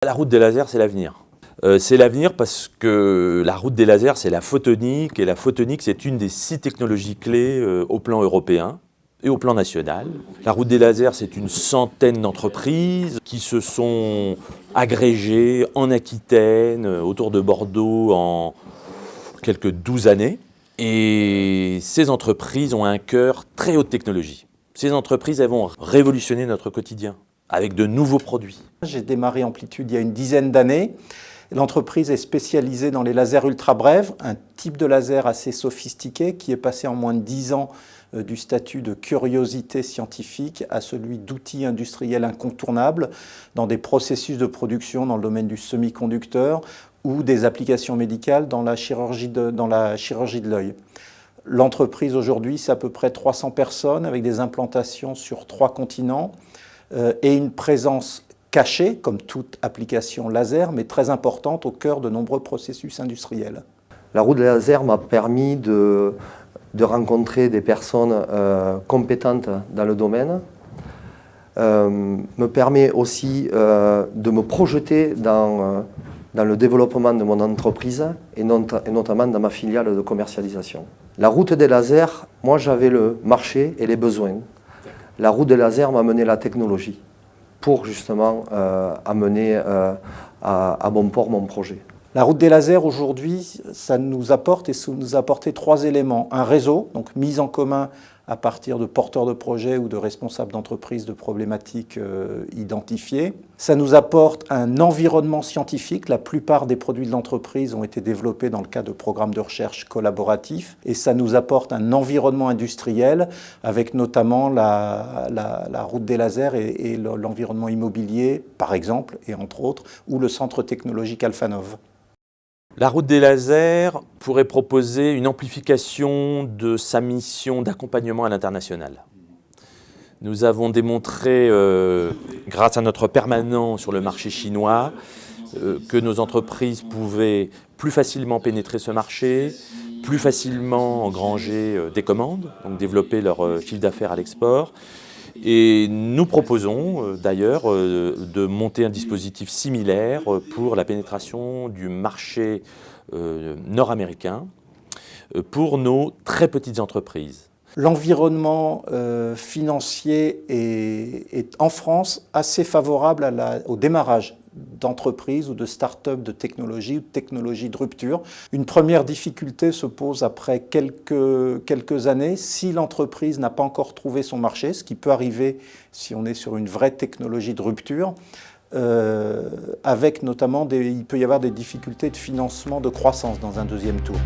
La route des lasers, c'est l'avenir. C'est l'avenir parce que la route des lasers, c'est la photonique, et la photonique, c'est une des 6 technologies clés au plan européen et au plan national. La route des lasers, c'est une centaine d'entreprises qui se sont agrégées en Aquitaine, autour de Bordeaux, en quelques 12 années. Et ces entreprises ont un cœur très haute technologie. Ces entreprises, elles vont révolutionner notre quotidien avec de nouveaux produits. J'ai démarré Amplitude il y a une dizaine d'années. L'entreprise est spécialisée dans les lasers ultra brefs, un type de laser assez sophistiqué qui est passé en moins de 10 ans du statut de curiosité scientifique à celui d'outil industriel incontournable dans des processus de production dans le domaine du semi-conducteur ou des applications médicales dans la chirurgie de l'œil. L'entreprise aujourd'hui, c'est à peu près 300 personnes avec des implantations sur 3 continents et une présence cachée, comme toute application laser, mais très importante au cœur de nombreux processus industriels. La route des lasers m'a permis de rencontrer des personnes compétentes dans le domaine, me permet aussi de me projeter dans le développement de mon entreprise et notamment dans ma filiale de commercialisation. La route des lasers, moi j'avais le marché et les besoins. La route des lasers m'a amené la technologie pour justement amener à bon port mon projet. La route des lasers aujourd'hui, ça nous apporte et ça nous a apporté 3 éléments. Un réseau, donc mise en commun à partir de porteurs de projets ou de responsables d'entreprises de problématiques identifiées. Ça nous apporte un environnement scientifique. La plupart des produits de l'entreprise ont été développés dans le cadre de programmes de recherche collaboratifs. Et ça nous apporte un environnement industriel avec notamment la route des lasers et l'environnement immobilier, par exemple, et entre autres, ou le centre technologique Alphanov. La route des lasers pourrait proposer une amplification de sa mission d'accompagnement à l'international. Nous avons démontré, grâce à notre permanent sur le marché chinois, que nos entreprises pouvaient plus facilement pénétrer ce marché, plus facilement engranger des commandes, donc développer leur chiffre d'affaires à l'export. Et nous proposons d'ailleurs de monter un dispositif similaire pour la pénétration du marché nord-américain pour nos très petites entreprises. L'environnement financier est en France assez favorable au démarrage d'entreprises ou de start-up de technologie ou de technologie de rupture. Une première difficulté se pose après quelques années si l'entreprise n'a pas encore trouvé son marché, ce qui peut arriver si on est sur une vraie technologie de rupture, avec notamment il peut y avoir des difficultés de financement de croissance dans un deuxième tour.